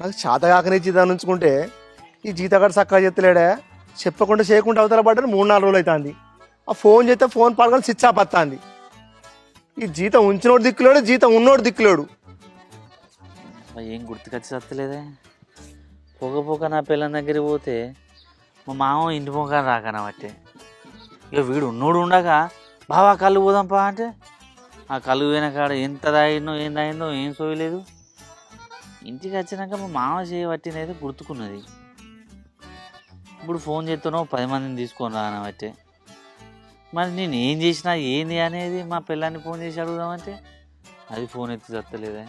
నాకు చేతగాకనే జీతం ఉంచుకుంటే ఈ జీతగాడు చక్కగా చెత్తలేడే చెప్పకుండా చేయకుండా అవతల పడ్డాను 3-4 రోజులు అవుతుంది. ఆ ఫోన్ చేస్తే ఫోన్ పడుకొని స్విచ్ ఆఫ్ వస్తుంది. ఈ జీతం ఉంచినోడు దిక్కులేడు, జీతం ఉన్నోడు దిక్కులేడు. ఏం గుర్తుకొచ్చి వస్తలేదే. పొగ నా పిల్లల దగ్గరికి పోతే మా మామ ఇంటి పొగ రాకనబట్టే. ఇక వీడు ఉన్నోడు ఉండగా బావా కళ్ళు పోదాంపా అంటే ఆ కళ్ళు పోయిన కాడ ఎంత తాగిందో ఏం తాగిందో ఏం సోయలేదు. ఇంటికి వచ్చినాక మా మామ చేయబట్టినైతే గుర్తుకున్నది. ఇప్పుడు ఫోన్ చేస్తానో 10 మందిని తీసుకొని రానబట్టే. మరి నేను ఏం చేసినా ఏంది అనేది మా పిల్లాన్ని ఫోన్ చేసి అడుగుదామంటే అది ఫోన్ ఎత్తి చత్తలేదే.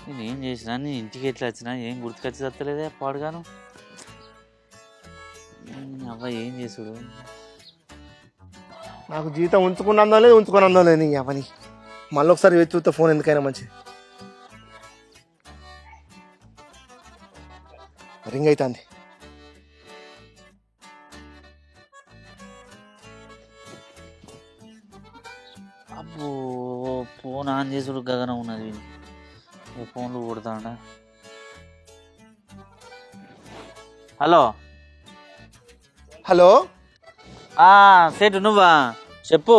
నేను ఏం చేసినా, నేను ఇంటికి ఎట్లా వచ్చినా ఏం గుర్తుకొచ్చి చత్తలేదే పాడుగాను. అవ్వ ఏం చేసుడు. నాకు జీతం ఉంచుకున్నందో లేదు, ఉంచుకున్నందో లేదు. నీ అవని మళ్ళీ ఒకసారి వేచి చూస్తే ఫోన్ ఎందుకైనా మంచిది. రింగ్ అవుతుంది. అబ్బో ఫోన్ ఆన్ చేసుడు గగనం ఉన్నది. ఫోన్లు కొడతాడా. హలో హలో సేటు నువ్వా? చెప్పు.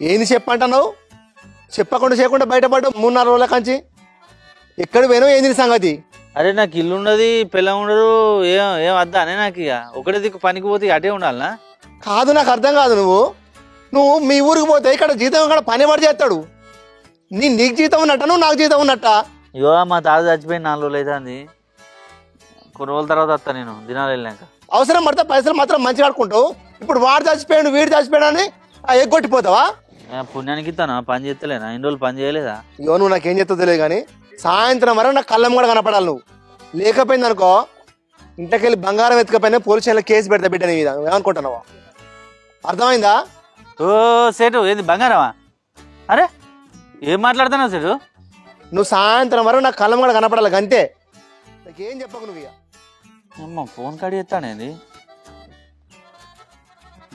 ఏంది చెప్పంటున్నావు? చెప్పకుండా చేయకుండా బయటపడ్డావు 3-4 రోజుల కంచి. ఎక్కడ పోయినావు? ఏంది సంగతి? అరే నాకు ఇల్లు ఉన్నది, పిల్ల ఉండదు, ఏం వద్దా అనే నాకు. ఇక ఒకటే దిక్కు పనికి పోతే అటే ఉండాలనా? కాదు, నాకు అర్థం కాదు. నువ్వు మీ ఊరికి పోతే ఇక్కడ జీతం ఇక్కడ పని పడి చేస్తాడు. నీకు జీతం ఉన్నట్ట, నువ్వు నాకు జీతం ఉన్నట్ట. ఇగో మా తాత చచ్చిపోయి 4 రోజులు అవుతుంది. కొన్ని రోజుల తర్వాత వస్తా నేను దినాలు వెళ్ళాక. అవసరం పడితే పైసలు మాత్రం మంచిగా ఆడుకుంటావు. ఇప్పుడు వాడు చచ్చిపోయాడు వీడు చచ్చిపోయాడు అని ఎగ్గొట్టిపోతావా? పుణ్యానికి ఇస్తాను పని చేస్తలేనా? 2 రోజులు పని చేయలేదా? ఇగో నువ్వు నాకేం చేస్తావు తెలియదు కానీ సాయంత్రం వరకు నాకు కళ్ళం కూడా కనపడాలి. నువ్వు లేకపోయింది అనుకో ఇంట్లోకి వెళ్ళి బంగారం ఎత్తుకపోయినా పోలీస్ స్టేషన్లో కేసు పెడతా బిడ్డ నీ మీద. ఏమనుకుంటున్నావా? అర్థమైందా? ఓ సేటు ఏంది బంగారమా? అరే ఏం మాట్లాడుతున్నావు సేటు? నువ్వు సాయంత్రం వరకు నాకు కళ్ళం కూడా కనపడాలి అంతే. నాకేం చెప్పకు నువ్వు. ఇక అమ్మ ఫోన్ కాడి ఎత్తానేది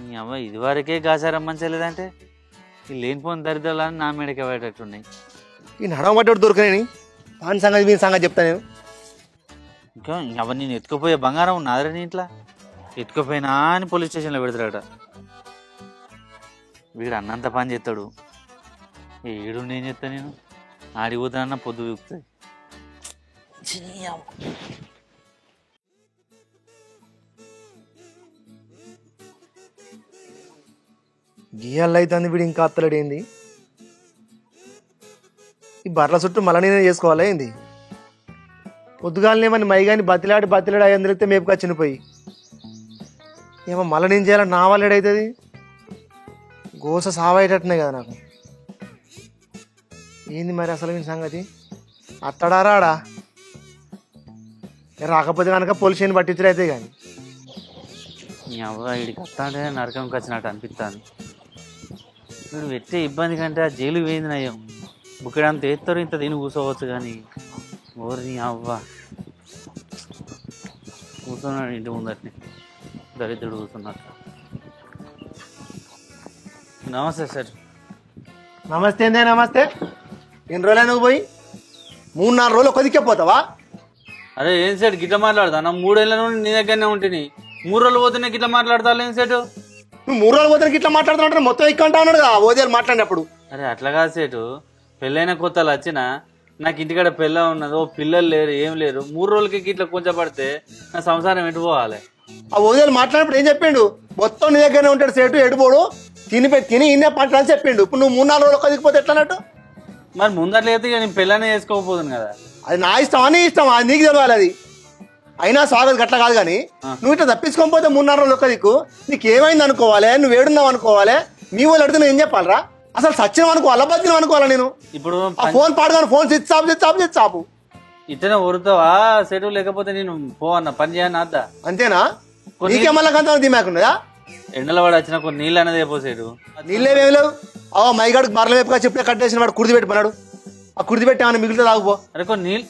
నీ అమ్మ ఇదివరకే గాసారం మంచిగా లేదంటే ఈ లేనిపోని దరిద్రాలని నా మీదకి పడేటట్టున్నాయి. ఈ నడవబడ్డాడు దొరకనేని వాని సంగతి మీ సంగతి చెప్తా నేను. ఇంకా అవన్నీ నేను ఎత్తుకుపోయే బంగారం ఉన్నదిరా నీ ఇంట్లో. ఎత్తుకుపోయినా అని పోలీస్ స్టేషన్లో పెడతాడట. వీడు అన్నంత పని చేస్తాడు. ఏడు నేను చెప్తా నేను ఆడిపోతానన్న పొద్దు చూపుతుంది. గీయాలు అవుతుంది వీడు ఇంకా అత్తలేడు. ఏంది ఈ బర్ల చుట్టూ మళ్ళీ నేనే చేసుకోవాలా ఏంది? పొద్దుగాలనేమని మైగాని బతిలాడి అయ్యందరికితే మేపుకా చినిపోయి ఏమో మళ్ళీ నేను చేయాలని నా వాళ్ళు ఏడవుతుంది. గోస సావయ్యేటట్టున్నాయి కదా నాకు. ఏంది మరి అసలు వీని సంగతి? అత్తడా రాడా? రాకపోతే కనుక పోలీస్ స్టేషన్ పట్టించరు అయితే కానీ నీ అవ్వ వీడికి వస్తాడే నరకంకి వచ్చినట్టు అనిపిస్తాను. వీడు పెట్టే ఇబ్బంది కంటే ఆ జైలు వేయింది నయ్యం. బుక్కడంత ఎత్తారు ఇంత తిని కూర్చోవచ్చు కానీ ఓరి నీ అవ్వ కూర్చున్నాడు ఇంటి ముందటిని దరిద్రుడు కూర్చున్నట్టు. నమస్తే సార్. నమస్తే అందే నమస్తే. ఎన్ని రోజులు నువ్వు పోయి 3-4 రోజులు కొద్దికే పోతావా? అరే ఏం సెట్ గిట్లా మాట్లాడతా? నా 3 ఏళ్ళ నుండి నీ దగ్గరనే ఉంటుంది. 3 రోజులు పోతే గిట్లా మాట్లాడతా ఏం సెట్? నువ్వు 3 రోజులు పోతే ఇట్లా మాట్లాడుతున్నా మొత్తం ఎక్కువ అంటా ఉన్నాడు కదా ఓదేలు మాట్లాడినప్పుడు. అరే అట్లా కాదు సేటు, పెళ్ళైన కొత్తలు వచ్చినా నాకు ఇంటికాడ పెళ్ళ ఉన్నది, ఓ పిల్లలు లేరు ఏం లేరు. 3 రోజులకి ఇట్లా కొంచెం పడితే నా సంసారం ఎటు పోవాలి? ఆ ఓదేలు మాట్లాడినప్పుడు ఏం చెప్పిండు? మొత్తం నీ దగ్గరనే ఉంటాడు సేటు, ఎడుపోడు తిని ఇన్నే పంట అని చెప్పిండు. ఇప్పుడు నువ్వు 3-4 రోజులు కొద్దిపోతే ఎట్లా అన్నట్టు? మరి ముందట్లా అయితే నేను పెళ్ళనే చేసుకోకపోతుంది కదా. అది నా ఇష్టం అని ఇష్టం, అది నీకు తెలియాలి. అది అయినా స్వాగతం గట్ల కాదు కానీ నువ్వు ఇట్లా తప్పించుకోకపోతే 3-4 రోజులు ఒక్క దిక్కు నీకు ఏమైంది అనుకోవాలి, నువ్వు ఏడున్నావు అనుకోవాలి. మీ వాళ్ళు అడిగితే నేను ఏం చెప్పాలరా? అసలు సత్యం అనుకోవాలా బతినం అనుకోవాలా? నేను ఇప్పుడు ఆ ఫోన్ పాడుగాను, ఫోన్ స్విచ్ ఆపు. ఇట్లనే ఉరుతావా సెటు? లేకపోతే నేను పోవన్న పని చేయను అద్దా అంతేనా? నీకేమల్లా కంత దిమాకున్నదా? ఎండల వాడు వచ్చిన కొన్ని నీళ్ళు అనేది అయిపోసేటు. నీళ్ళేమేమి లేవు. మైగాడికి బర్ల వైపుగా చెప్పుడే కట్టేసిన వాడు కుర్ది పెట్టిపోన్నాడు. ఆ కుర్ది పెట్టి ఏమైనా మిగిలితే తాగుపో. అరే కొన్ని నీళ్ళు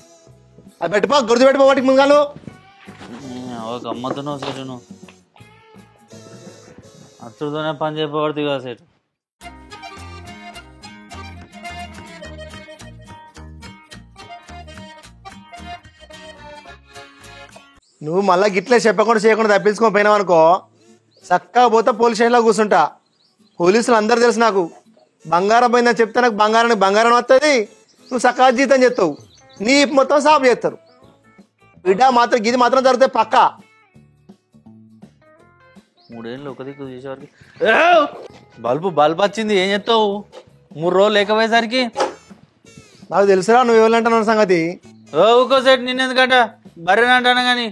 అది పెట్టిపో, గుర్తు పెట్టిపో వాటికి ముంగాలు. గమ్మతున్నావు సేటు, నువ్వు అచ్చుడుతోనే పని చేయబడుతుంది కదా సేటు. నువ్వు మళ్ళీ గిట్లే చెప్పకుండా చేయకుండా తప్పించుకొని పోయినావు అనుకో చక్కగా పోతే పోలీస్ స్టేషన్లో కూర్చుంటా. పోలీసులు అందరూ తెలుసు నాకు. బంగారం పోయిందని చెప్తే నాకు బంగారానికి బంగారం వస్తుంది, నువ్వు చక్కగా జీతం చేస్తావు, నీ మొత్తం సాపు చేస్తారు. బిడ్డ మాత్రం గిది మాత్రం జరుగుతాయి పక్క. 3 ఏళ్ళు ఒక దిక్కు చూసేవారికి బల్బు వచ్చింది, ఏం చేస్తావు? 3 రోజులు లేకపోయేసరికి నాకు తెలుసురా నువ్వు ఎవరంటున్నావు సంగతి. ఊకో సెట్ నిన్నెందుకంట బర్రెని అంటాను కానీ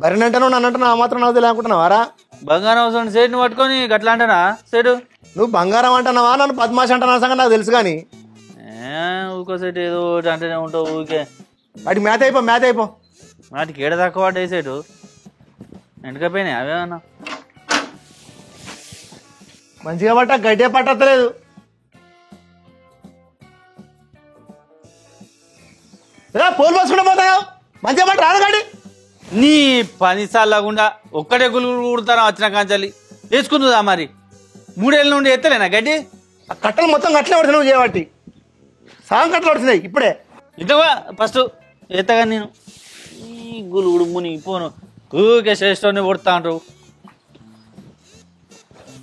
బరినంటాను నన్ను అంటున్నా మాత్రం నాకు తెలియదు అనుకుంటున్నావారా? బంగారం అవసరం సెట్ని పట్టుకొని గట్లా అంటానా సెటు? నువ్వు బంగారం అంటున్నావా నన్ను పద్మాష అంటున్నా సంగతి నాకు తెలుసు. కానీ ఊకో సెట్ ఏదో ఒకటి అంటేనే ఉంటావు ఊకే. వాటికి మేత అయిపో వాటికి ఏడ తక్కువ పడ్డాయి సెటు, ఎండకపోయినాయి అవేమన్నా. మంచిగా పట్ట గడ్డే పట్టలేదు. పోలు పోసుకుంటూ పోతావు మంచిగా పట్ట రాదు గడ్డి. నీ పని సార్లాగుండా ఒక్కటే గులుగులు కుడతారా వచ్చిన కాంచాలి వేసుకుంటుందా మరి? 3 ఏళ్ళ నుండి ఎత్తలేనా గడ్డి? ఆ కట్టలు మొత్తం కట్టలే పడుతుంది నువ్వు చేయబట్టి. సగం కట్టలు పడుతున్నాయి ఇప్పుడే. ఇంతవా ఫస్ట్ ఎత్తగా నేను ఈ గులుగుడు ముని పోను ఊకే శ్రేష్ఠని కొడతా అంటావు.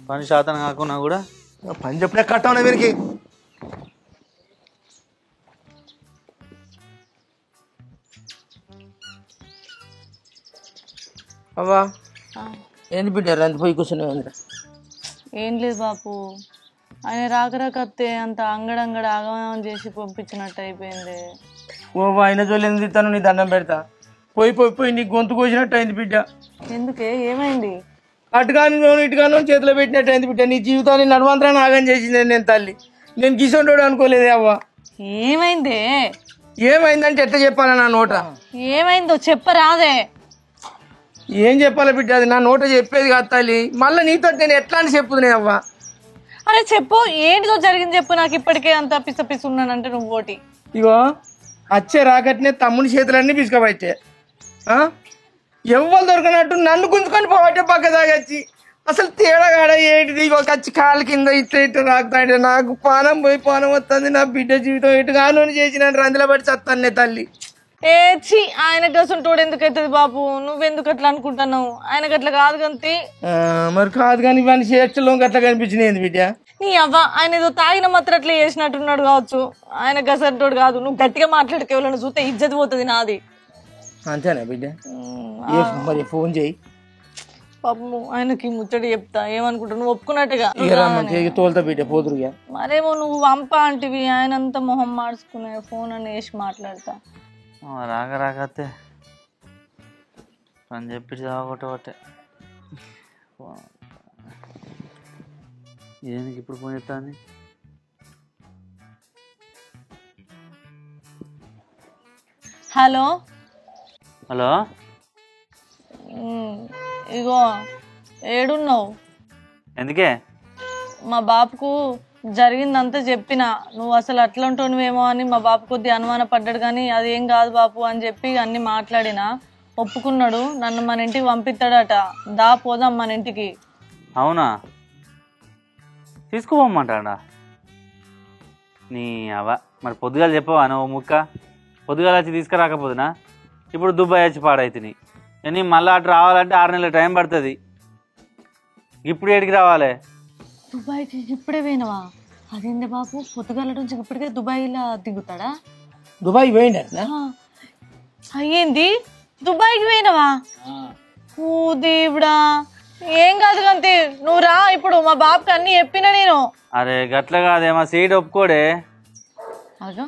పని శాతం కాకున్నా కూడా పని చెప్పలే కట్టవునా వీరికి. అవ్వా ఏంది బిడ్డ రంది పోయి కూర్చున్నావు? ఏం లేదు బాపు, ఆయన రాకరాకత్తే అంత అంగడంగడ ఆగమనం చేసి పంపించినట్టు అయిపోయింది. ఓ ఆయన జోలేంది తను నీ దండం పెడతా. పోయి నీ గొంతు కోసినట్టు అయింది బిడ్డ. ఎందుకే ఏమైంది? అటుగాని ఇటుగానో చేతిలో పెట్టినట్టు అయింది బిడ్డ. నీ జీవితాన్ని నడవంతరాన్ని ఆగం చేసింది నేను తల్లి. నేను గిసొంటోడు అనుకోలేదే అవ్వ. ఏమైందే? ఏమైందంటే ఎట్లా చెప్పాలా నా నోట? ఏమైందో చెప్పరాదే. ఏం చెప్పాలి బిడ్డ, అది నా నోట చెప్పేది కాదు తల్లి. మళ్ళీ నీతో నేను ఎట్లా అని చెప్పుదునే అవ్వ. అరే చెప్పు, ఏంటిదో జరిగింది చెప్పు. నాకు ఇప్పటికే అంత పిస ఉన్నానంటే నువ్వు ఓటి. ఇగో వచ్చే రాకట్నే తమ్ముని చేతులన్నీ పిసుకబట్టే. ఎవ్వరు దొరకనట్టు నన్ను గుంజుకొని పోవట్టే పక్క దాగచ్చి. అసలు తేడాగాడ ఏంటిది? ఇగో కచ్చి కాళ్ళ కింద ఇట్లా రాకుతాంటే నాకు పానం పోయి పానం వస్తుంది. నా బిడ్డ జీవితం ఎటుగానో చేసి నన్ను రందిలో పడి చస్తానే తల్లి. ఛీ, ఆయన గసుంటోడు ఎందుకు అవుతుంది బాబు? నువ్వెందుకు అట్లా అనుకుంటున్నావు? ఆయనకు అట్లా కాదు కంతి. మరి కాదు కానీ ఇవన్నీ చేష్టలో అట్లా కనిపించినాయి బిడ్డ. నీ అవ్వ ఆయన ఏదో తాగిన మాత్రం అట్లా చేసినట్టున్నాడు కావచ్చు. ఆయన గసంటోడు కాదు. నువ్వు గట్టిగా మాట్లాడుకోవాలని చూస్తే ఇజ్జత్ పోతుంది నాది. అంతేనా బిడ్డ? మరి ఫోన్ చేయి పాపము ఆయనకి ముచ్చడి చెప్తా. ఏమనుకుంటా నువ్వు ఒప్పుకున్నట్టుగా తోలుతా బిడ్డ పోదురుగా. మరేమో నువ్వు వంప అంటివి. ఆయనంతా మొహం మార్చుకునే ఫోన్ అని వేసి మాట్లాడతా. రాకతే అని చెప్పి ఒకటే ఏనికి ఇప్పుడు ఫోన్ చేస్తాను. హలో హలో, ఇగో ఏడున్నావు? ఎందుకే? మా బాపుకు జరిగిందంతా చెప్పిన. నువ్వు అసలు అట్లా ఉంటున్నావేమో అని మా బాపు కొద్దిగా అనుమాన పడ్డాడు. కానీ అదేం కాదు బాపు అని చెప్పి అన్ని మాట్లాడినా ఒప్పుకున్నాడు. నన్ను మన ఇంటికి పంపిస్తాడట. దా పోదాం మన ఇంటికి. అవునా? తీసుకుపోమ్మంటాడా? నీ అవ మరి పొద్దుగాల చెప్పవా నువ్వు ముక్క? పొద్దుగాల వచ్చి తీసుకురాకపోతున్నా ఇప్పుడు దుబాయ్ వచ్చి పాడైతుంది. కానీ మళ్ళీ అటు రావాలంటే 6 నెలల టైం పడుతుంది. ఇప్పుడు ఏడికి రావాలి? దుబాయ్కి ఇప్పుడే పోయినవా? అదేంటి బాపు పొద్దుగాల నుంచి ఇప్పటికే దుబాయ్లో దిగుతాడా? దుబాయ్ పోయిండ అయ్యింది. దుబాయ్కి పోయినవా? ఓ దేవుడా, ఏం కాదు కంతి నువ్వు రా. ఇప్పుడు మా బాబుకి అన్ని చెప్పినా నేను. అరే గట్ల కాదేమా, సీట్ ఒప్పుకోడే. అదో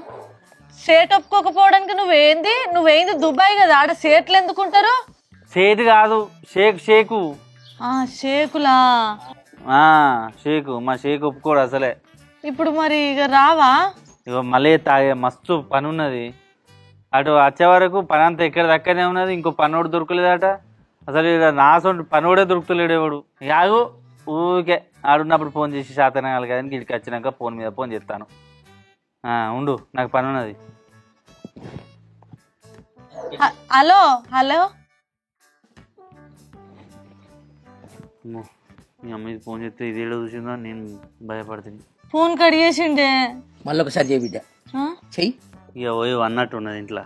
సేట్ ఒప్పుకోకపోవడానికి నువ్వేంది దుబాయ్ కదా, ఆడ సేట్లు ఎందుకుంటారు? సేట్ కాదు, షేకు. షేకులా? షేకు. మా షేక్ ఒప్పుకోడు అసలే. ఇప్పుడు మరి ఇక రావా? ఇక మళ్ళీ మస్తు పని ఉన్నది. అటు వచ్చే వరకు పని అంతా ఎక్కడ దక్కనే ఉన్నది. ఇంకో పనోడు దొరకలేదట. అసలు ఇక నా సొంత పనోడే దొరుకుతలేడు ఎవడు. యాగు ఊరికే ఆడున్నప్పుడు ఫోన్ చేసి శాతం కాదు కదా, ఇంటికి వచ్చినాక ఫోన్ మీద ఫోన్ చేస్తాను. ఉండు, నాకు పని ఉన్నది. హలో హలో, మీ అమ్మాయి ఫోన్ చేస్తే ఇది ఏడో చూసిందో నేను భయపడుతుంది. ఫోన్ కడిగేసిండే. మళ్ళీ ఒకసారి చేయి బిడ్డ, చెయ్యి. ఇక పోయి అన్నట్టు ఉన్నది ఇంట్లో.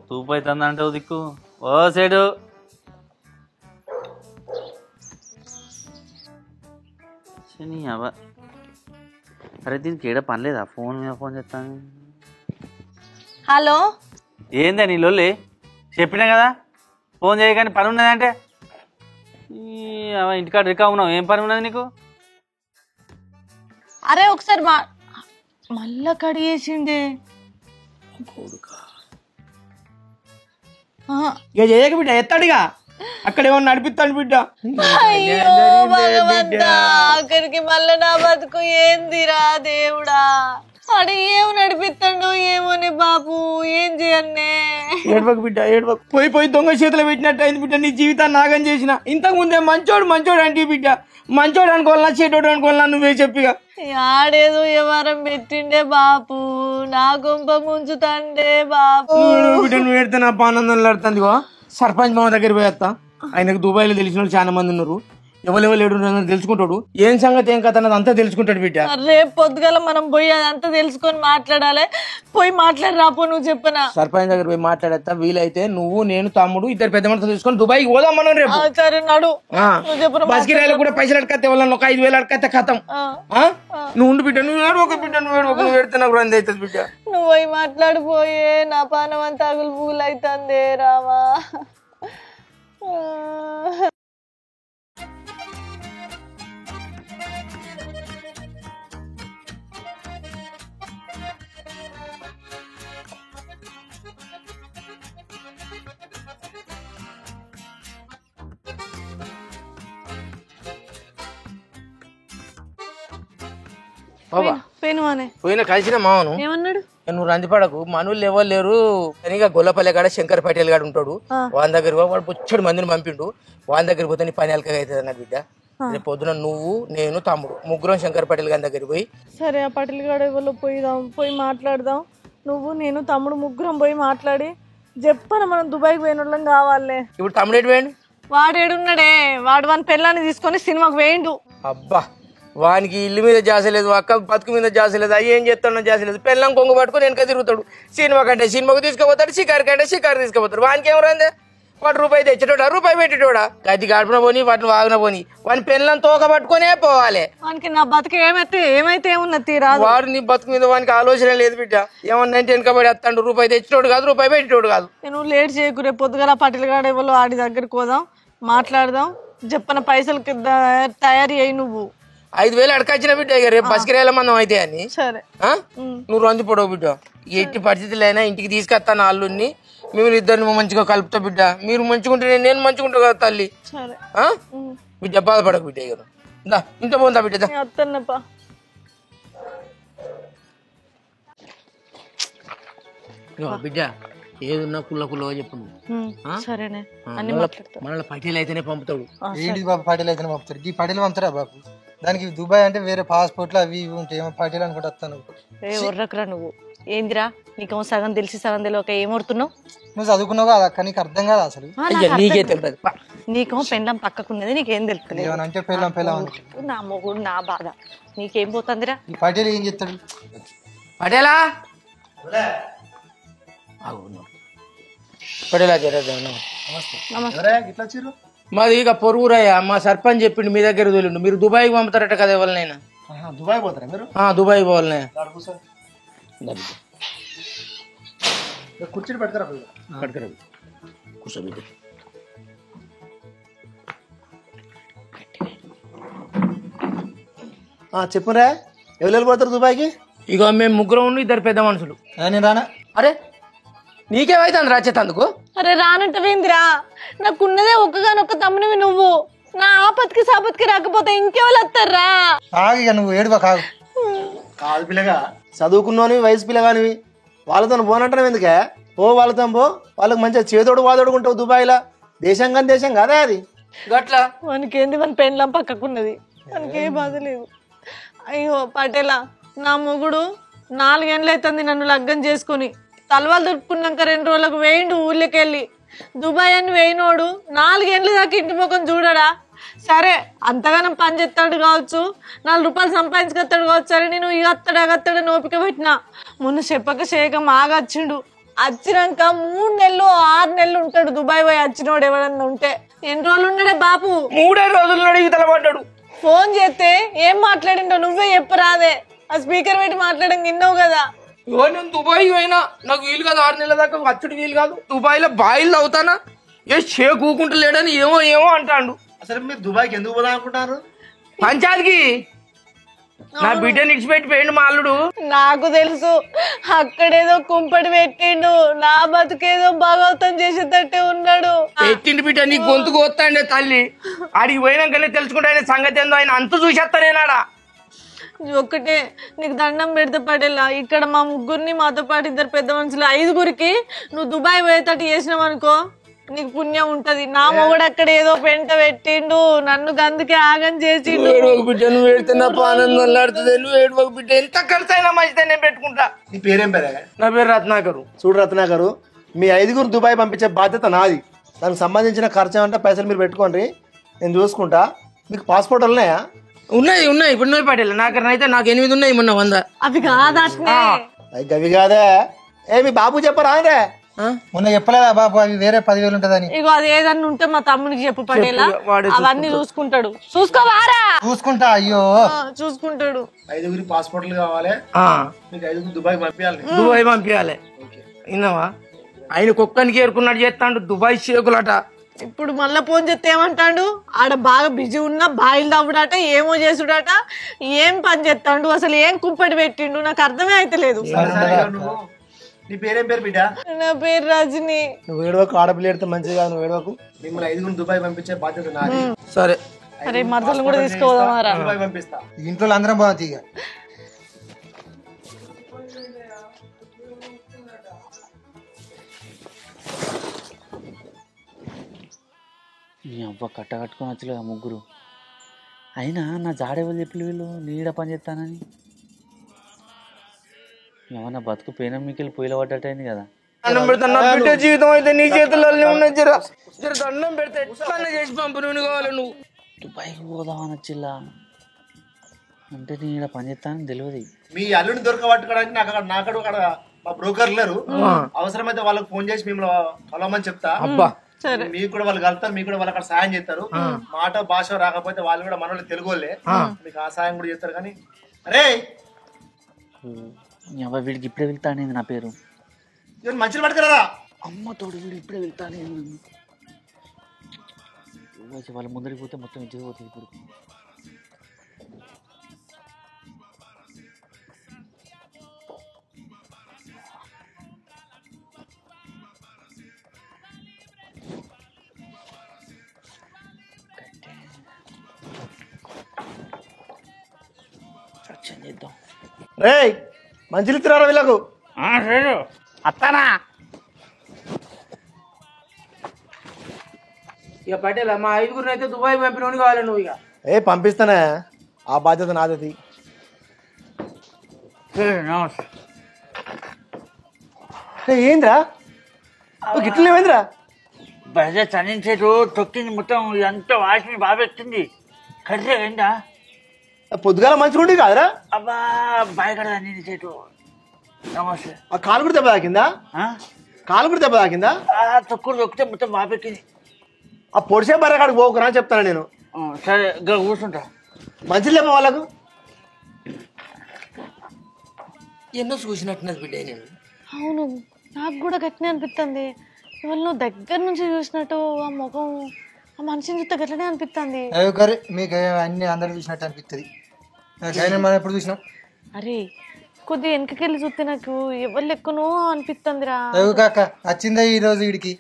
తూపు అవుతుంది అంటే దిక్కు ఓ సేడు శని అవ అరే దీనికి ఏడ పని లేదా ఫోన్ మీద ఫోన్ చేస్తాను హలో ఏందా నీ లొల్లి చెప్పినా కదా ఫోన్ చేయగానే పని ఉన్నదంటే ఇంటికాడ రికా ఉన్నావు ఏం పని ఉన్నది నీకు అరే ఒకసారి మళ్ళా కడిగేసిండే ఇక చేయక బిడ్డ ఎత్తాడుగా అక్కడేమో నడిపిస్తాడు బిడ్డ అయ్యో భగవంతా అక్కడికి మళ్ళా నా బతుకు ఏందిరా దేవుడా అడి ఏం నడిపిస్తాడు ఏమోనే బాబు ఏం చేయన్నే ఏడవకు బిడ్డ ఏడవకు పోయి దొంగ చేతిలో పెట్టినట్టు అయింది బిడ్డ నీ జీవితాన్ని నాగం చేసిన ఇంతకు ముందే మంచోడు అంటే బిడ్డ మంచోడు అనుకోవాలన్నా చెడ్డోడు అనుకోవాలన్నా నువ్వే చెప్పిగా ఆడేదో ఎవరం పెట్టిండే బాపు నా గుంప ముంచుతాండే బాపు బిడ్డ నువ్వు ఏడితే నా పానందం ఆడుతుంది సర్పంచ్ మామ దగ్గర పోయేస్తా ఆయనకు దుబాయ్లో తెలిసిన వాళ్ళు చాలా మంది ఉన్నారు ఎవరెవరు ఏడు తెలుసుకుంటాడు ఏం సంగతి ఏం కథ అన్నది అంతా తెలుసుకుంటాడు బిడ్డ రేపు పొద్దుగల మనం పోయి అదంతా తెలుసుకొని మాట్లాడాలి పోయి మాట్లాడి రాపో నువ్వు చెప్పనా సర్పంచ్ దగ్గర పోయి మాట్లాడేస్తా వీలైతే నువ్వు నేను తమ్ముడు ఇద్దరు పెద్ద మనుషులు తీసుకొని దుబాయ్కి పోదాం మనం రేపు సరే నడు నువ్వు చెప్పను బస్ కిరాయిలో కూడా పైసలు అడకతే వాళ్ళని ఒక 5,000 అడకతే ఖతం నువ్వు ఉండు బిడ్డ నువ్వు ఏడవక బిడ్డ నువ్వు ఏడితే నాకు రంది అవుతుంది బిడ్డ నువ్వు పోయి మాట్లాడిపోయే నా పానం అంతా అగులు పూలు అవుతుంది రామా బాబా పోయిన కలిసిన మామను ఏమన్నాడు నువ్వు రందిపడకు మనులు ఎవరు లేరు కనిగా గొల్లపల్లె కాడ శంకర్ పటేల్ గాడు ఉంటాడు వాని దగ్గర వాడు బొచ్చడు మందిని పంపిండు వాని దగ్గర పోతే నీ పని అలకగా అవుతుంది అన్న బిడ్డ రేపు పొద్దున నువ్వు నేను తమ్ముడు ముగ్గురం శంకర్ పటేల్ గారి దగ్గర పోయి సరే ఆ పటేల్ గాడు ఎవరో పోయి మాట్లాడదాం నువ్వు నేను తమ్ముడు ముగ్గురం పోయి మాట్లాడి చెప్పన మనం దుబాయ్కి పోయిన వాళ్ళం కావాలే ఇప్పుడు తమ్ముడు ఎటు పోయిండు వాడేడున్నాడే వాడు వాని పెళ్ళాన్ని తీసుకొని సినిమాకి వేయండు అబ్బా వానికి ఇల్లు మీద జాసలేదు అక్క బతుకు మీద జాసలేదు అవి ఏం చేస్తాడో జాసలేదు పెళ్ళం కొంగు పట్టుకుని వెనక తిరుగుతాడు సినిమా కంటే సినిమాకు తీసుకుపోతాడు షికారు కంటే షికారు తీసుకుపోతాడు వానికి ఏం రందే వాడు రూపాయి తెచ్చేటోడా రూపాయి పెట్టేటోడా గది గడపన పోని వాటిని వాగిన పోని వాని పెళ్ళం తోక పట్టుకునే పోవాలి వానికి నా బతుకు ఏమైతే ఏమున్నది తీరా వాడు నీ బతుకు మీద వానికి ఆలోచన లేదు బిడ్డ ఏమన్నా వెనకబడి వస్తాడు రూపాయి తెచ్చేటోడు కాదు రూపాయి పెట్టేటోడు కాదు నేను లేట్ చేయకు రేపు పొద్దుగల పటేల్ గాడు ఎవరో ఆడి దగ్గరికి పోదాం మాట్లాడదాం చెప్పన పైసలకి తయారీ అయ్యి నువ్వు 5,000 అడకొచ్చిన బిడ్డ ఇక రేపు బస్ కిరాయిలో మనం అయితే అని సరే నువ్వు రంది పొడవు బిడ్డ ఎట్టి పరిస్థితులైనా ఇంటికి తీసుకొస్తాను అల్లుడిని మేము ఇద్దరిని మంచిగా కలుపుతా బిడ్డ మీరు మంచిగుంటే నేను మంచిగుంటా కదా తల్లి సరే బిడ్డ బాధపడకు బిడ్డ ఇక ఇంత పోందా బిడ్డ అత్తన్నప్ప బిడ్డ ఏదున్నా కుల్లగా చెప్పు సరేనే మనల్ని పటేల్ అయితేనే పంపుతాడు ఏంటి బాబు పటేల్ అయితేనే పంపుతారు ఈ పటేల్ పంపుతారా బాబు దానికి దుబాయ్ అంటే వేరే పాస్పోర్ట్లు అవి ఇవి ఉంటాయి ఏమో పటేల్ అనుకుంటా వస్తాను ఒర్రకురా నువ్వు ఏందిరా నీకేమో సగం తెలిసి సగం తెలియక ఏమడుతున్నావు నువ్వు చదువుకున్నావు కదా అక్క నీకు అర్థం కాదు అసలు నీకే తెలియదు నీకేమో పెండం పక్కకున్నది నీకేం తెలుస్తుంది అంటే పెళ్ళం నా మొగుడు నా బాధ నీకేం పోతుందిరా పటేల్ ఏం చెప్తాడు పటేలా పటేలా మాది ఇక పొరుగురయ్యా మా సర్పంచ్ చెప్పిండు మీ దగ్గర తోలిండు మీరు దుబాయ్కి పంపుతారట కదా ఎవరినైనా దుబాయ్ పోతారా మీరు దుబాయ్ పోవాలనే కూర్చొని పెడతారా కూర్చోబెట్టి చెప్పురా ఎవరు పోతారు దుబాయ్కి ఇక మేము ముగ్గురం ఇద్దరు పెద్ద మనుషులు నేను రానా అరే నీకేమైతుంది రాచేతందుకు అరే రానంటవేందిరా నాకున్నదే ఒక్కగానొక్క తమ్మునివి నువ్వు నా ఆపత్కి సాపత్కి రాకపోతే ఇంకెవరు వస్తారా ఇక నువ్వు ఏడువా కాదు కాదు పిల్లగా చదువుకున్నావు వయసు పిల్లగానివి వాళ్ళతో పోనంటాం ఎందుకే వాళ్ళతో పో వాళ్ళకి మంచిగా చేదోడు వాదోడుకుంటావు దుబాయ్లా దేశం కానీ దేశం కాదా అది గట్లా మనకేంది మన పెండ్లం పక్కకున్నది మనకే బాధ లేదు అయ్యో పటేలా నా మొగుడు 4 ఏళ్ళు అవుతుంది నన్ను లగ్గం చేసుకుని తలవాలు దొరుకున్నాక 2 రోజులకు వేయండు ఊళ్ళకెళ్ళి దుబాయ్ అని వేయినోడు 4 ఏళ్ళు దాకా ఇంటి ముఖం చూడడా సరే అంతగానం పని చేస్తాడు కావచ్చు 4 రూపాయలు సంపాదించుకొస్తాడు కావచ్చు సరే నేను ఇగత్తాడు అగత్తాడు ఓపిక పెట్టినా మొన్న చెప్పక చేయక మాగచ్చిండు వచ్చినాక 3 నెలలు 6 నెలలు ఉంటాడు దుబాయ్ పోయి వచ్చినోడు ఎవడన్నా ఉంటే. ఎన్ని రోజులు ఉన్నాడే బాపు? 3 రోజులు అడిగి తలపడ్డాడు. ఫోన్ చేస్తే ఏం మాట్లాడిండో నువ్వే చెప్పరాదే. ఆ స్పీకర్ పెట్టి మాట్లాడడం విన్నావు కదా. నేను దుబాయ్ పోయినా, నాకు వీలు కాదు, 6 నెలల దాకా వచ్చుడు వీలు కాదు. దుబాయ్ లో బాయిలు అవుతానా ఏ షేక్ ఊకుంటలేడని ఏమో ఏమో అంటాడు. అసలు మీరు దుబాయ్కి ఎందుకు పోదాం అనుకుంటారు? పంచాయతీకి నా బిడ్డని ఇచ్చిపెట్టి పోయిండు మా అల్లుడు. నాకు తెలుసు, అక్కడేదో కుంపటి పెట్టిండు, నా బతుకేదో భాగవతం చేసేటట్టే ఉన్నాడు. పెట్టిండి బిడ్డ, నీ గొంతుకు వస్తాండే తల్లి. ఆడికి పోయినాకనే తెలుసుకుంటే ఆయన సంగతి ఏందో, ఆయన అంత చూసేస్తానేనాడా. ఒక్కటే నీకు దండం పెడితే పడేలా, ఇక్కడ మా ముగ్గురిని మాతో పాటు 2 పెద్ద మనుషులు 5గురికి నువ్వు దుబాయ్ పోయేటట్టు చేసినావు అనుకో, నీకు పుణ్యం ఉంటది. నా మొగుడు అక్కడ ఏదో పెంట పెట్టిండు, నన్ను గందుకే ఆగం చేసిండు. బిడ్డ నువ్వు ఏడితే నా పానం నల్లాడుతుంది. నువ్వు ఏడు బిడ్డ, ఎంత ఖర్చు అయినా మంచిదే, నేను పెట్టుకుంటా. నీ పేరేం పేరే? నా పేరు రత్నాకరు. చూడు రత్నాకరు, మీ 5గురు దుబాయ్ పంపించే బాధ్యత నాది. దానికి సంబంధించిన ఖర్చు ఏమంటే పైసలు మీరు పెట్టుకోండి, నేను చూసుకుంటా. మీకు పాస్పోర్ట్ ఉన్నాయా? ఉన్నాయి ఉన్నాయి, ఇప్పుడు నువ్వు పట్టేలా. నాకైతే నాకు 8 ఉన్నాయి, మొన్న 100. అవి కాదట్నే. గవి కాదే. మీ బాబు చెప్పరా రే? మొన్న చెప్పలేదా బాబు అవి వేరే 10,000 ఉంటదని? ఇగో అది ఏదన్నా ఉంటే మా తమ్మునికి చెప్పు పడేలా, అవన్నీ చూసుకుంటాడు. చూసుకోవారా? చూసుకుంటా. అయ్యో చూసుకుంటాడు. 5గురి పాస్పోర్ట్లు కావాలి, మీకు 5గురు దుబాయ్ పంపించాలి. దుబాయ్ పంపించాలి. విన్నావా, ఆయన కుక్కనికి ఏరుకున్నాడు చేస్తాడు. దుబాయ్ షేకులట. ఇప్పుడు మళ్ళా ఫోన్ చేస్తే ఏమంటాడు? ఆడ బాగా బిజీ ఉన్నా బాయిలు తవ్వుడాట, ఏమో చేసుడాట, ఏం పని చేస్తాడు, అసలు ఏం కుంపటి పెట్టిండు, నాకు అర్థమే అయితలేదు. నీ పేరేం పేరు బిడ్డ? నా పేరు రజని. నువ్వు ఏడవకు, ఆడపిల్ల ఏడితే మంచిది కాదు, నువ్వు ఏడవకు. మిమ్మల్ని 5గురు దుబాయ్ పంపించే బాధ్యత నాది. సరే, అరే మరదలు కూడా తీసుకోదామారా? దుబాయ్ పంపిస్తా. ఇంట్లో అందరం పోతుంది ఇక. నీ అవ్వ కట్ట కట్టుకొని వచ్చలేదు 3. అయినా నా జాడేవాళ్ళు చెప్పి వీళ్ళు నీడ పని చేస్తానని. ఏమన్నా బతుకు పేనం మీకెళ్ళి పొయ్యిలో పడ్డట్టయింది కదా. దండం పెడతా, నా బిడ్డ జీవితం అయితే నీ చేతుల్లోనే ఉన్నది. జర దండం పెడితే ఎట్లా చేసి పంపు. నువ్వు కావాలి, నువ్వు దుబాయ్కి పోదామని వచ్చిల్లా అంటే నీడ పని చేస్తానని తెలియదు. మీ అల్లుని దొరకబట్టుకోవడానికి నాకు అక్కడ మా బ్రోకర్ లేరు. అవసరమైతే వాళ్ళకి ఫోన్ చేసి మిమ్మల్ని కలవమని చెప్తా. అబ్బా, మీకు కూడా వాళ్ళు కలుస్తారు, మీకు కూడా వాళ్ళు అక్కడ సాయం చేస్తారు. మాట భాష రాకపోతే వాళ్ళు కూడా మన వాళ్ళు తెలుగు వాళ్ళే, మీకు ఆ సాయం కూడా చేస్తారు. కానీ అరే వీడికి ఇప్పుడే వెళ్తానేది నా పేరు. మంచిగా పట్టుకురా. అమ్మ తోడు వీడు ఇప్పుడే వెళ్తానేది. వాళ్ళ ముందరికి పోతే మొత్తం ఇచ్చేది పోతుంది. ఇప్పుడు చేద్దాం. రే మంచిలు ఇస్తున్నారా వీళ్ళకు? అత్తానా ఇక పటేలా మా 5గురిని అయితే దుబాయ్ పంపినోని కావాలి నువ్వు. ఇక పంపిస్తానే, ఆ బాధ్యత నాది. ఏంద్రా గిట్ల ఏమైందిరా? బజెట్ చనించేటు తొక్కింది మొత్తం, ఎంత వాసిని బాగా ఎత్తుంది. కర్రే ఏందా పొద్దుగాల మంచిగా ఉండి కాదురా? అబ్బా బాయ్ కడ నేను చేటు. నమస్తే. ఆ కాలు కూడా దెబ్బ తాకిందా? కాలు కూడా దెబ్బ తాకిందా? తొక్కుడు తొక్కితే మొత్తం బాగా పెట్టింది. ఆ పొడిసే బర్రె కాడికి పోకురా అని చెప్తాను నేను. సరే కూర్చుంటా. మంచిది లేప వాళ్ళకు. ఎన్నో చూసినట్టున్నది బిడ్డ నేను. అవును, నాకు కూడా గట్టినే అనిపిస్తుంది. ఇవాళ నువ్వు దగ్గర నుంచి చూసినట్టు ఆ ముఖం, ఆ మనిషిని చూస్తే గట్లనే అనిపిస్తుంది. మీకు అన్ని అందరూ చూసినట్టు అనిపిస్తుంది. మనం ఎప్పుడు చూసినాం? అరే కొద్దిగా వెనకకెళ్ళి చూస్తే నాకు ఎవరు లెక్కనో అనిపిస్తుందిరా. కాక వచ్చిందా ఈ రోజు వీడికి?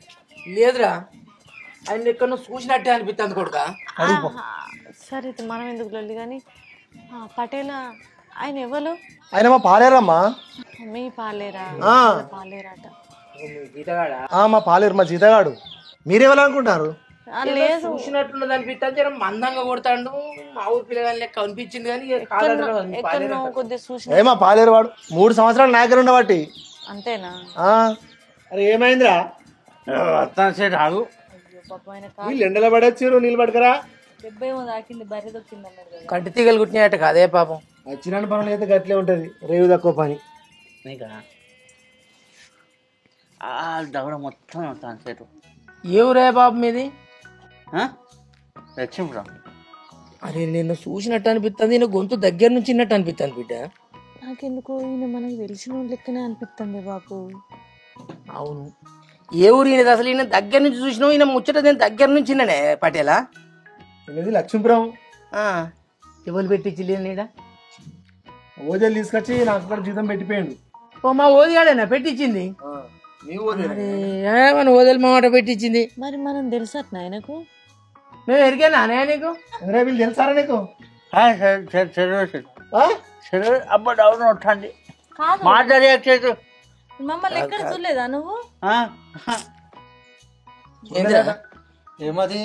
లేదురా, ఆయన ఎక్కడో చూసినట్టే అనిపిస్తుంది కొడుక. సరే మనం ఎందుకు లొల్లి కానీ పటేల ఆయన ఎవరు? ఆయన మా పాలేరమ్మా. మీ పాలేరా? పాలేరాట. మా పాలేరు, మా జీతగాడు. మీరేవాలనుకుంటారు? లేదు, చూసినట్టున్నది అనిపిస్తుంది. జర మందంగా కొడతాడు, మా ఊరు పిల్లగాని లెక్క అనిపించింది. కానీ కొద్దిగా చూసిన మా పాలేరు వాడు 3 సంవత్సరాలు నా దగ్గర ఉండబట్టి. అంతేనా? అరే ఏమైందిరా? రాదు వీళ్ళు ఎండలో పడొచ్చారు, నీళ్ళు పడకరా. కంటి తీగలు కుట్టినాయట కాదే పాపం. వచ్చిన పనులు అయితే గట్లే ఉంటది, రేవు తక్కువ పని. దవడ మొత్తం వస్తాను సేటు. ఏ ఊరే బాబు మీది? లక్ష్మీపురం. అరే నిన్ను చూసినట్టు అనిపిస్తుంది, నేను గొంతు దగ్గర నుంచి విన్నట్టు అనిపిస్తుంది బిడ్డ. నాకెందుకో ఈయన మనకు తెలిసిన లెక్కనే అనిపిస్తుంది బాపు. అవును, ఏ ఊరు ఈయనది అసలు? ఈయన దగ్గర నుంచి చూసినావు, ఈయన ముచ్చట నేను దగ్గర నుంచి విన్నానే పటేలా. ఇది లక్ష్మీపురం. ఎవరు పెట్టించి నీడ? ఓజలు తీసుకొచ్చి నాకు కూడా జీతం పెట్టిపోయాడు. ఓ మా ఓదిగాడేనా పెట్టించింది? నీ ఓదే మన ఓదలు మాట పెట్టించింది. మరి మనం తెలుసట్ ఆయనకు? మేము ఎరికేనా అనే నీకు? ఎవరే వీళ్ళు తెలుసారా నీకు? అబ్బా డౌన్ వస్తుంది కాదు, మాట్లాడే మమ్మల్ని ఎక్కడ చూడలేదా నువ్వు? ఏమది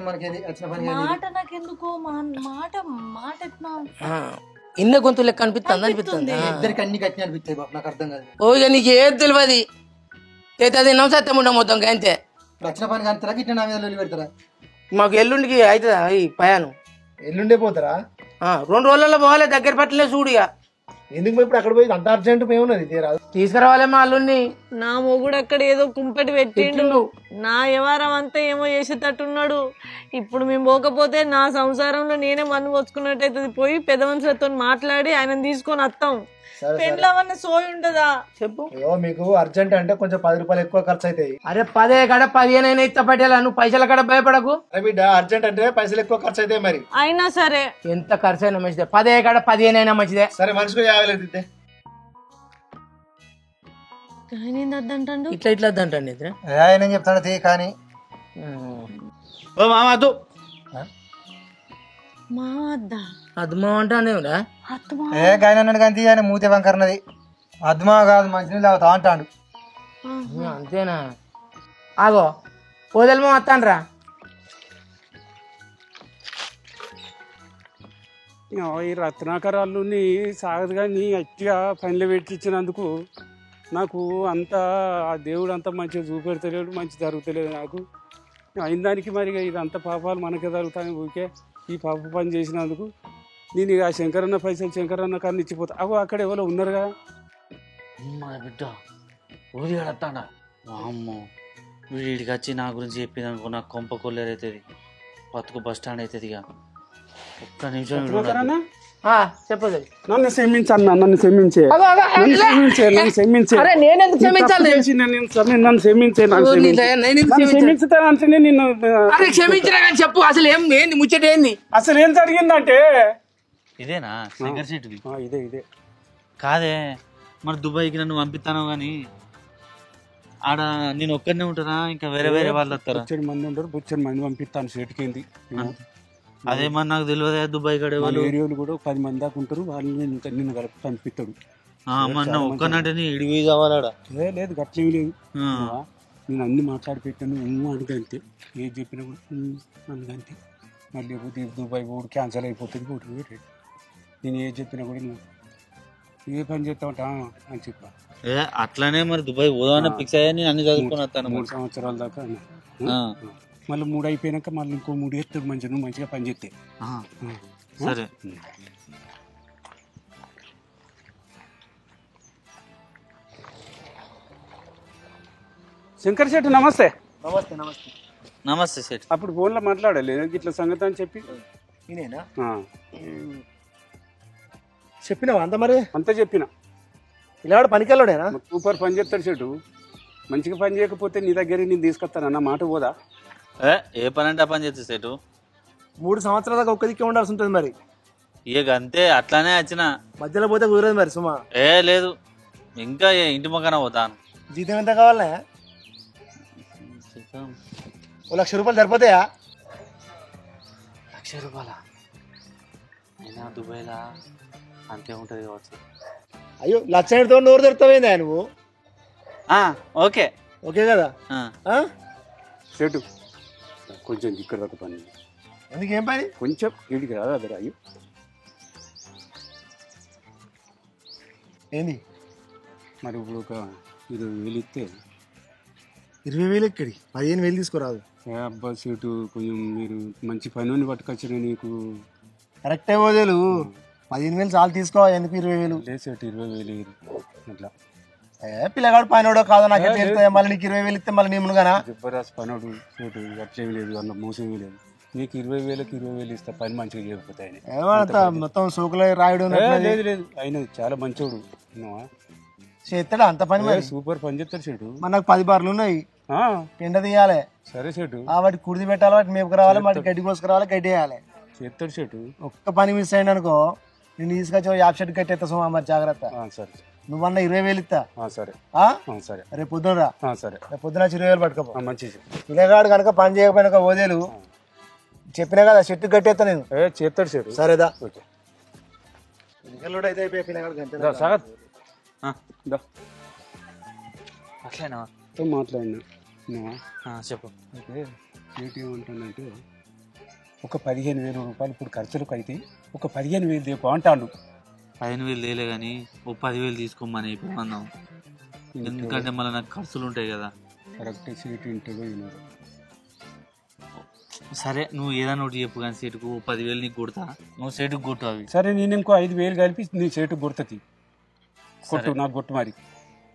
మనకి వచ్చిన పని మాట నాకెందుకో మాట మాట ఎట్లా ఇన్న గొంతు లెక్క అనిపిస్తుంది అనిపిస్తుంది. ఇద్దరికి అన్ని కట్టిన అనిపిస్తాయి బాబు, నాకు అర్థం కాదు. ఓ ఇక నీకు ఏది తెలియదు, అయితే అది నమ్మసత్యం ఉండ మొత్తం అంతే. వచ్చిన పని కానీ గిట్ట నా మీద లొల్లి పెడతారా? మాకు ఎల్లుండికి అవుతుందా ఈ పయాను? ఎల్లుండే పోతారా? 2 రోజులలో పోవాలి, దగ్గర పట్టలే చూడు. ఇక ఎందుకు ఇప్పుడు అక్కడ పోయి అంత అర్జెంట్ ఏమున్నది తీరాదు? తీసుకురావాలి మా అల్లుడిని. నా మొగుడు అక్కడ ఏదో కుంపెటి పెట్టిండు, నా వ్యవహారం అంతా ఏమో చేసేటట్టున్నాడు. ఇప్పుడు మేము పోకపోతే నా సంసారంలో నేనే మన్ను వచ్చుకున్నట్టయితుంది. పోయి పెద్ద మనుషులతో మాట్లాడి ఆయన తీసుకొని వస్తాం. పెండ్లవన్న సోయి ఉంటదా చెప్పు? మీకు అర్జెంట్ అంటే కొంచెం 10 రూపాయలు ఎక్కువ ఖర్చు అవుతాయి. అరే 10 కడ 15 అయినా ఇస్తా పట్టేలా, నువ్వు పైసల కడ భయపడకు. బిడ్డ అర్జెంట్ అంటే పైసలు ఎక్కువ ఖర్చు అవుతాయి. మరి అయినా సరే ఎంత ఖర్చు అయినా మంచిదే, 10 కడ 15 అయినా మంచిదే. సరే మనిషికి 50 లేదు. ఆయన ఏంటంటాడు? ఇట్లా ఇట్లా వద్దంటాడు నిద్ర. ఆయన చెప్తాడు తీ కానీ ఓ మామద్దు మా వద్దా అద్మా అంటానేవురా? ఏ గాయన అన్నాడు కానీ ఆయన మూతే వంకరన్నది. అద్మా కాదు మంచినీళ్ళు తాగుతా అంటాడు. అంతేనా? ఆగో ఓదల్మో వస్తానరా. ఈ రత్నాకరాళ్ళుని సాగదు కానీ గట్టిగా పనిలో పెట్టించినందుకు నాకు అంతా ఆ దేవుడు అంతా మంచిగా చూపెడతలేడు, మంచి జరుగుతలేదు నాకు. అయిన దానికి మరి ఇదంతా పాపాలు మనకే జరుగుతాయి. ఊరికే ఈ పాప పని చేసినందుకు నేను ఇక శంకరన్న పైసలు శంకరన్న కన్నా ఇచ్చిపోతా. అగో అక్కడ ఎవరో ఉన్నారుగా. మా బిడ్డ ఊదిగాడతాడా? అమ్మో వీడికి వచ్చి నా గురించి చెప్పిందనుకో నాకు కొంప కొల్లేరైతుంది, బతుకు బస్ స్టాండ్ అవుతుంది. ఇక ఒక్క నిమిషం చెప్పదు. నన్ను క్షమించన్నా, నన్ను క్షమించే, నన్ను క్షమించే, నన్ను క్షమించుతానంటే నిన్ను క్షమించినా కానీ చెప్పు అసలు ఏంది ముచ్చట ఏంది? అసలు ఏం జరిగిందంటే ఇదేనా శంకర్ సీటుది? ఇదే ఇదే కాదే, మరి దుబాయ్కి నన్ను పంపిస్తాను కానీ ఆడ నేను ఒక్కడనే ఉంటానా ఇంకా వేరే వేరే వాళ్ళు వస్తారా? బుచ్చడి మంది ఉంటారు, బుచ్చడి మంది పంపిస్తాను సేటుకేంది. అదేమన్నా నాకు తెలియదు. దుబాయ్ కాడ ఏరియాలు కూడా 10 మంది దాకా ఉంటారు, వాళ్ళని నిన్ను కలిపి పంపిస్తాడు. మన ఒక్కనంటే ఇడివి కావాలాడా? లేదు గట్లేమి లేదు, నేను అన్ని మాట్లాడి పెట్టాను. అనుకంతే ఏది చెప్పినా కూడా అందుకంతే. మళ్ళీ లేకపోతే దుబాయ్ కూడా క్యాన్సల్ అయిపోతుంది. పోటీ నేను ఏది చెప్పినా కూడా నువ్వు ఏ పని చేస్తావుంటా అని చెప్పా. అట్లానే మరి దుబాయ్ పోదామని ఫిక్స్ అయ్యా. నేను అన్ని చదువుకొని వస్తాను 3 సంవత్సరాల దాకా. మళ్ళీ 3 అయిపోయాక మళ్ళీ ఇంకో 3 ఎత్తాడు మంచిగా, నువ్వు మంచిగా పని చేస్తే. సరే శంకర్ శెట్టి నమస్తే. నమస్తే. నమస్తే. నమస్తే శెట్టి. అప్పుడు ఫోన్లో మాట్లాడాలి ఇట్లా సంగతి అని చెప్పి. నేనేనా చెప్పినావా అంత? మరి అంతా చెప్పిన. ఇలా పనికెళ్ళాడేనా? సూపర్ పని చేస్తాడు చెట్టు. మంచిగా పని చేయకపోతే నీ దగ్గర నేను తీసుకొస్తాను అన్న మాట పోదా? ఏ పని అంటే ఆ పని చేస్తే సెటు 3 సంవత్సరాల దాకా ఒక్క దిక్కే ఉండాల్సి ఉంటుంది. మరి ఇక అంతే, అట్లానే వచ్చిన మధ్యలో పోతే కుదరదు మరి సుమా. లేదు ఇంకా ఇంటి మొక్కన పోతాను. జీతం ఎంత కావాలనే? 1 లక్ష రూపాయలు సరిపోతాయా? 1 లక్ష రూపాయలా? అయినా దుబాయ్లా అంతే ఉంటుంది కావచ్చు. అయ్యో 1 లక్షతో నోరు దొరుకుతావేందా నువ్వు? ఓకే ఓకే కదా చెట్టు కొంచెం ఇక్కడ దాకా పని. ఎందుకేం పని? కొంచెం వీడికి రాదా అదే? అయ్యో ఏంది మరి ఇప్పుడు ఒక 20,000 ఇస్తే. 20,000 ఎక్కడి? 15,000 తీసుకోరాదు. అబ్బా చెట్టు కొంచెం మీరు మంచి పని పట్టుకొచ్చిన నీకు కరెక్టే పోదేలు. 15,000 చాలు తీసుకో. ఎందుకు 20,000? లేదు చెట్టు 20,000 అట్లా పిల్లగాడు పైనోడో కాదో నాకే తెలుస్తుంది. మళ్ళీ నీకు 20,000 ఇస్తే మళ్ళీ నీ మునుగానా? జబర్దస్త్ పనుడు చూడు అట్లేమి లేదు, అందులో మోసేమీ లేదు. నీకు 20,000కి 20,000 ఇస్తా, పని మంచిగా చేయకపోతే ఆయన. ఏమంతా మొత్తం సోకులో రాయుడు లేదు లేదు, ఆయన చాలా మంచోడు. చేస్తాడా అంత పని? మరి సూపర్ పని చేస్తాడు చెడు. మనకు 10 బార్లు ఉన్నాయి, ఎండ తీయాలి. సరే చెడు, వాటి కుడిది పెట్టాలి, వాటి మేపుకు రావాలి, వాటి గడ్డి కోసుకురావాలి, గడ్డి వేయాలి. చేస్తాడు చెడు. ఒక్క పని మిస్ అయింది అనుకో, నేను తీసుకొచ్చి యాప్ షెడ్ కట్టేస్తా సోమా. మరి జాగ్రత్త. సరే, నువ్వన్నా 20,000 ఇస్తా. సరే సరే, రేపు పొద్దున రా. సరే, రేపు పొద్దున 20,000 పట్టుకోపో. మంచిది. పిల్లగాడు కనుక పని చేయకపోయినా ఓదేలు చెప్పినా కదా, చెట్టు కట్టేస్తా నేను. చేస్తాడు చెడు. సరేదా? ఓకే, అయితే అయిపోయి పిల్లగాడు అట్లేనా మాట్లాడినా చెప్పు. అయితే ఏంటి ఏమంటానంటే, ఒక 15,000 రూపాయలు ఇప్పుడు ఖర్చులకు అయితే ఒక 15,000 దేపు అంటాడు. 15,000 లేలే కానీ ఓ 10,000 తీసుకోమని ఇప్పుడు అన్నాం. ఎందుకంటే మళ్ళీ నాకు ఖర్చులు ఉంటాయి కదా. కరెక్ట్ సీట్ ఇంటిలో వినరు. సరే నువ్వు ఏదైనా ఒకటి చెప్పు కానీ సీటుకు 10,000 నీకు కొడతా, నువ్వు సీటుకు కొట్టు అవి. సరే, నేను ఇంకో 5,000 కలిపి నీ సీటు గుర్తతి కొట్టు, నాకు కొట్టు. మరి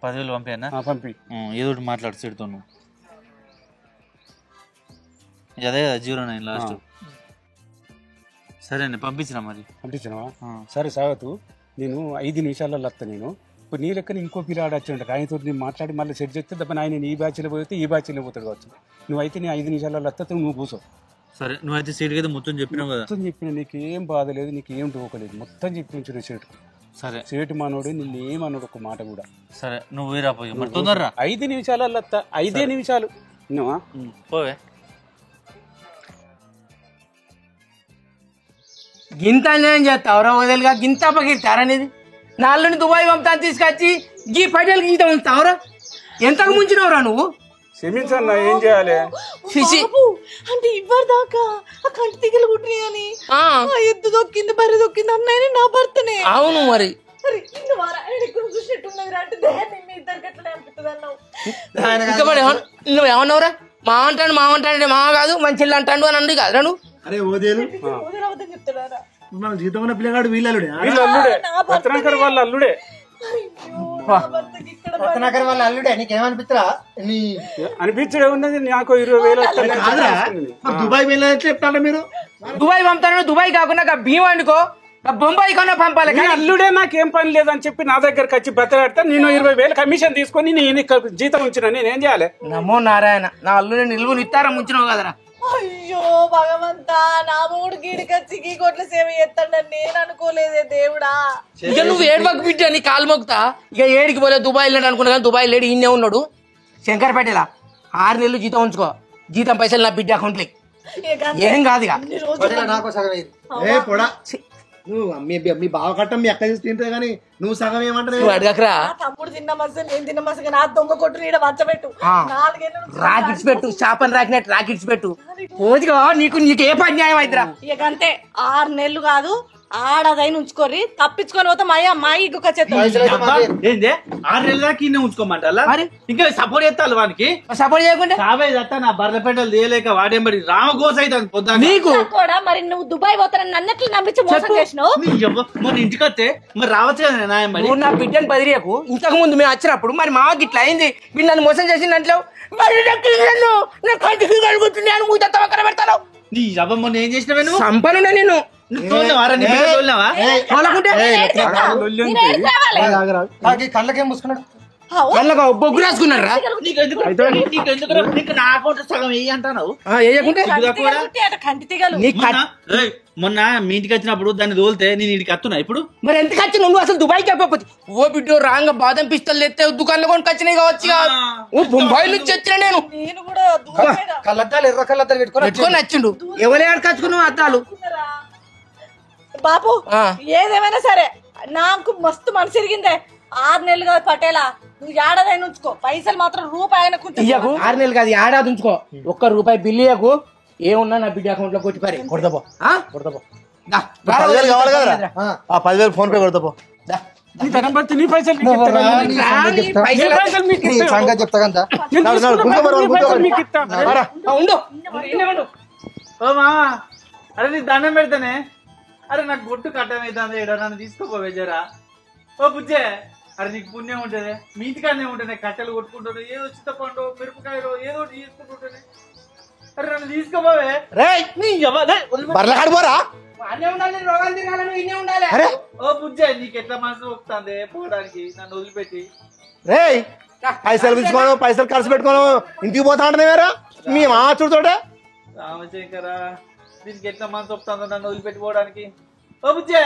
10,000 పంపానా? పంపి. ఏదో ఒకటి మాట్లాడు సీటుతో నువ్వు. అదే కదా 09 లాస్ట్. సరే అండి, పంపించినా మరి. పంపించినావా? సరే సాగతు, నేను 5 నిమిషాలలో వస్తా. నేను ఇప్పుడు నీ లెక్కన ఇంకో పిల్లాడు వచ్చి ఉంటాడు, ఆయనతో నేను మాట్లాడి మళ్ళీ సెట్ చేస్తే తప్ప ఆయన ఈ బ్యాచ్లో పోతే ఈ బ్యాచ్లో పోతాడు కావచ్చు. నువ్వైతే నేను 5 నిమిషాలలో వస్తా, నువ్వు కూర్చో. సరే, నువ్వైతే సీటుకి అయితే మొత్తం చెప్పినావు కదా. మొత్తం చెప్పిన, నీకేం బాధ లేదు, నీకేం డోకలేదు, మొత్తం చెప్పించిన సీటు. సరే, సీటు మనోడు నిన్నేమన్నాడు ఒక మాట కూడా. సరే నువ్వు వేరా పోయి మరి తొందరరా. 5 నిమిషాలలో వస్తా, 5 నిమిషాలు. నువ్వా పోవే. గింత అన్యాయం చేస్తావురా వదిలిగా, గింత అప్పగిస్తారనేది. నాళ్ళని దుబాయ్ పంపుతాను తీసుకొచ్చి గీ పటేల్ గీత ఉంచుతావురా. ఎంతకు ముంచినవురా నువ్వు? క్షమించన్నా, ఏం చేయాలి? అంటే ఇవ్వరు దాకా ఆ కంటి తీగలు కుట్టినాయని ఎద్దు దొక్కింది, బర్రె దొక్కింది అన్నాయని నా భర్తనే. అవును మరి నువ్వేమన్నావురా? మా అంటాడు మా కాదు మంచి అంటాడు అని అండి కాదురా నువ్వు. అరే ఓదేలు, మన జీతం ఉన్న పిల్లగాడు వీళ్ళలుడే. రత్నాకర్ వాళ్ళ అల్లుడే. రత్నాకర్ వాళ్ళ అల్లుడే. నీకేమనిపిస్తురా? అనిపించడే ఉన్నది. నాకు 20,000 దుబాయ్ వెళ్ళాలని చెప్తారా మీరు? దుబాయ్ పంపుతాను. దుబాయ్ కాకుండా భీమా అనుకో, బొంబాయి కన్నా పంపాలి. అల్లుడే నాకేం పని లేదని చెప్పి నా దగ్గరకు వచ్చి బతలాడితే నేను 20,000 కమిషన్ తీసుకొని నేను జీతం ఉంచిన, నేనేం చేయాలి? నమో నారాయణ, నా అల్లుడే నిలువుని ఇస్తారా ముంచినావు కదరా. అయ్యో భగవంతా, నా మూడు గీడికొచ్చి గీ కోట్ల సేవ చేస్తాడని నేను అనుకోలేదే దేవుడా. ఇక నువ్వు ఏడువకు బిడ్డ, నీ కాలు మొక్తా. ఇక ఏడికి పోలే, దుబాయ్ లేడు అనుకున్నా కానీ దుబాయ్ లేడు, ఈయనే ఉన్నాడు శంకర్పేటలా. 6 నెలలు జీతం ఉంచుకో, జీతం పైసలు నా బిడ్డ అకౌంట్లే. ఏం కాదు ఇక. నాకు సగం అయ్యింది. ఏ పొడా, నువ్వు మీ బావ కట్టం మీ అక్క చేసి తింటే గానీ నువ్వు సగం ఏమంటావు? నువ్వు అడగకరా. తమ్ముడు తిన్న మస, నేను తిన్న మసగా నా దొంగ కొట్టు నీడ వచ్చబెట్టు. 4 ఏళ్ళు రాకెట్స్ పెట్టు, చేపలు రాకినట్టు రాకెట్స్ పెట్టు. పోదిగా నీకు ఏ పని న్యాయం అయితేరా. ఇక అంతే, 6 నెలలు కాదు, ఆడదైన ఉంచుకోర్రి. తప్పించుకొని పోతే మా ఇగ్గుక చేస్తాం. 6 నెలల దాకా ఇన్నే ఉంచుకోమంటారా? ఇంకా సపోర్ట్ చేస్తాను వానికి. సపోర్ట్ చేయకుండా నా బర్రె పెట్టలు తీయలేక వాడేంబడి రామగోస అవుతుంది పొద్దున. నీకు కూడా మరి నువ్వు దుబాయ్ పోతానని నన్నట్లు నమ్మించి మోసం చేసినావు. మరి ఇంటికి వస్తే మరి రావచ్చు కదా నాయమ్మడి. నువ్వు నా బిడ్డను బదిరియకు. ఇంతకు ముందు మేము వచ్చినప్పుడు మరి మా ఇట్లా అయింది, వీళ్ళు నన్ను మోసం చేసిందంట్లో పెడతాను. నీ జబ్బ మొన్న ఏం చేసినావే నువ్వు? సంపన్నున్నా నేను. కళ్ళకేం పూసుకున్నాడు? కళ్ళకు బొగ్గు రాసుకున్నాడు రా. నా అకౌంట్ సగం వేయి అంటున్నావు. కంటి తీగలు. మొన్న మీ ఇంటికి వచ్చినప్పుడు దాన్ని తోలితే నేను ఇంటికి వస్తున్నా ఇప్పుడు. మరి ఎందుకు వచ్చి నువ్వు అసలు దుబాయ్కి అయిపోతుంది? ఓ బిడ్డో రాంగ బాదం పిస్తలు ఎత్తే దుకాణంలో కొనుక్కి వచ్చినాయి కావచ్చు. ఓ బొంబాయి నుంచి వచ్చిన నేను. నేను కూడా కళ్ళద్దాలు ఎర్ర కళ్ళద్దాలు పెట్టుకొని వచ్చిండు. ఎవరు ఏడకచ్చుకున్నావు అద్దాలు? బాబు ఏదేమైనా సరే నాకు మస్తు మనసు ఇరిగిందే. 6 నెలలు కాదు పటేలా, నువ్వు ఏడాదైనా ఉంచుకో, పైసలు మాత్రం రూపాయి ఇయ్యకు. 6 నెలలు కాదు, ఏడాది ఉంచుకో. ₹1 బిల్లు ఇయ్యకు. ఏమున్నా నా బిడ్డ అకౌంట్ లో కొట్టి పారి. కొడతాపో 10,000 కావాలి కదా, ఆ 10,000 ఫోన్ పే కొడతాపో. నీ పైసలు సంగతి చెప్తా కదా. ఓ మామా, అరే నీ దండం పెడతానే. అరే నాకు గుట్టు కట్టమవుతుంది, నన్ను తీసుకోపోవే జరా. ఓ బుజ్జే, అరే నీకు పుణ్యం ఉంటుంది, మీ ఇంటికాడనే ఉంటుంది, కట్టెలు కొట్టుకుంటాను, ఏదో చింతపండు మిరపకాయలు ఏదో ఒకటి తీసుకుంటుంటానే. అరే నన్ను తీసుకోపోవే. రేయ్ బర్ల కాడిపోరా. అన్నీ ఉండాలి, రోగాలు తిరగాలని ఇన్నే ఉండాలి. అరే ఓ బుజ్జే, నీకు ఎట్లా మనసు ఒప్పుతుంది పోవడానికి నన్ను వదిలిపెట్టి? రేయ్ పైసలు పిలుచుకోను, పైసలు ఖర్చు పెట్టుకోను, ఇంటికి పోతా అంటే వేరా మీ మా చూడుతోటే. రామశంకర, దీనికి ఎట్లా మనసు ఒప్పుతుందో నన్ను వదిలిపెట్టి పోవడానికి? ఓ బుజ్జే